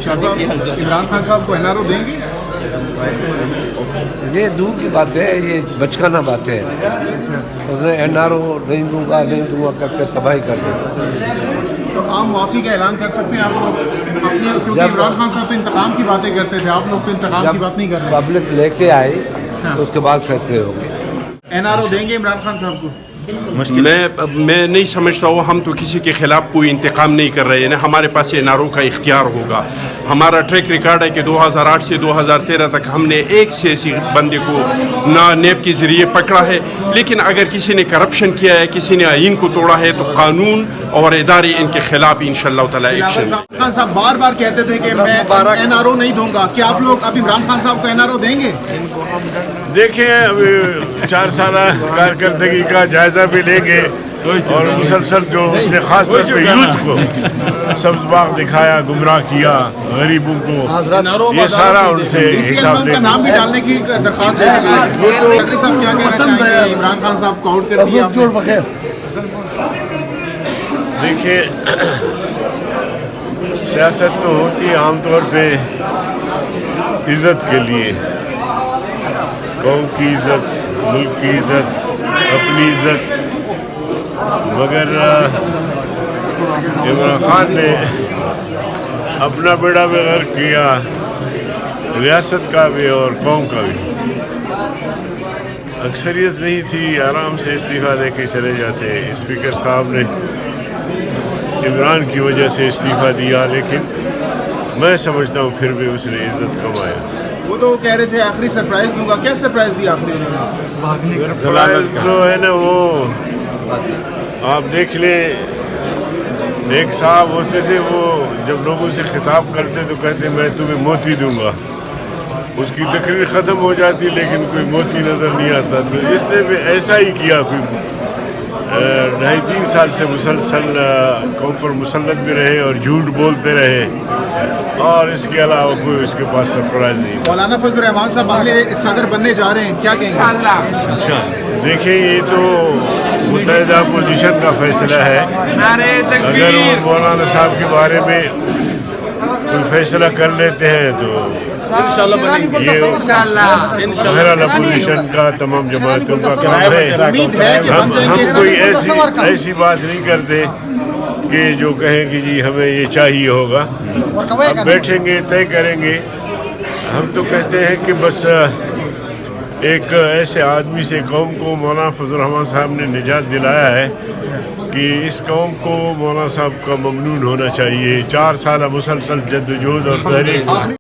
شاہ صاحب عمران خان صاحب کو NRO دیں گے؟ یہ دور کی بات ہے، یہ بچکانہ بات ہے. اس نے NRO نہیں دوں گا کر کے تباہی کر دیا. تو عام معافی کا اعلان کر سکتے ہیں آپ لوگ اپنی، کیونکہ عمران خان صاحب تو انتقام کی باتیں کرتے تھے، آپ لوگ تو انتقام کی بات نہیں کر رہے. پبلک لے کے آئے تو اس کے بعد فیصلے ہوں گے. NRO دیں گے عمران خان صاحب کو؟ میں نہیں سمجھتا ہوں. ہم تو کسی کے خلاف کوئی انتقام نہیں کر رہے ہیں. ہمارے پاس NRO کا اختیار ہوگا. ہمارا ٹریک ریکارڈ ہے کہ 2008 سے 2013 تک ہم نے ایک سے ایسی بندے کو نیب کے ذریعے پکڑا ہے. لیکن اگر کسی نے کرپشن کیا ہے، کسی نے آئین کو توڑا ہے، تو قانون اور ادارے ان کے خلاف انشاءاللہ تعالی ایکشن. خان صاحب بار بار کہتے تھے کہ میں NRO نہیں دوں گا. کیا آپ لوگ اب عمران خان صاحب کو NRO دیں گے؟ دیکھیں ابھی 4 سالہ کارکردگی کا جائزہ بھی لیں گے، اور مسلسل جو اس نے خاص طور پہ یوتھ کو سبز باغ دکھایا، گمراہ کیا، غریبوں کو، یہ سارا ان سے حساب لیں گے. نام بھی ڈالنے کی درخواست ہے. صاحب کیا کہنا چاہیں گے؟ عمران خان صاحب کو آؤٹ کر دیا. دیکھیے سیاست تو ہوتی ہے عام طور پہ عزت کے لیے، قوم کی عزت، ملک کی عزت، اپنی عزت. مگر عمران خان نے اپنا بیڑا بھی غرق کیا، ریاست کا بھی اور قوم کا بھی. اکثریت نہیں تھی، آرام سے استعفیٰ دے کے چلے جاتے. اسپیکر صاحب نے عمران کی وجہ سے استعفیٰ دیا، لیکن میں سمجھتا ہوں پھر بھی اس نے عزت کمایا. وہ تو کہہ رہے تھے آخری سرپرائز دوں گا. کیا سرپرائز دیا آخری؟ سرپرائز جو ہے نا، وہ آپ دیکھ لیں. ایک صاحب ہوتے تھے، وہ جب لوگوں سے خطاب کرتے تو کہتے میں تمہیں موتی دوں گا. اس کی تقریر ختم ہو جاتی لیکن کوئی موتی نظر نہیں آتا. تو اس نے بھی ایسا ہی کیا. کوئی 2.5-3 سال سے مسلسل قوم پر مسلط بھی رہے اور جھوٹ بولتے رہے، اور اس کے علاوہ کوئی اس کے پاس سرپرائز نہیں. مولانا فضل الرحمان صاحب اگلے صدر بننے جا رہے ہیں، کیا کہیں گے؟ اچھا دیکھیں، یہ تو متحدہ اپوزیشن کا فیصلہ ہے. اگر وہ مولانا صاحب کے بارے میں کوئی فیصلہ کر لیتے ہیں تو یہ بہرحال اپوزیشن کا تمام جماعتوں کا کام ہے. ہم کوئی ایسی بات نہیں کرتے کہ جو کہیں کہ جی ہمیں یہ چاہیے ہوگا. ہم بیٹھیں گے، طے کریں گے. ہم تو کہتے ہیں کہ بس ایک ایسے آدمی سے قوم کو مولانا فضل الرحمان صاحب نے نجات دلایا ہے کہ اس قوم کو مولانا صاحب کا ممنون ہونا چاہیے. 4 سالہ مسلسل جد و جہد اور تحریک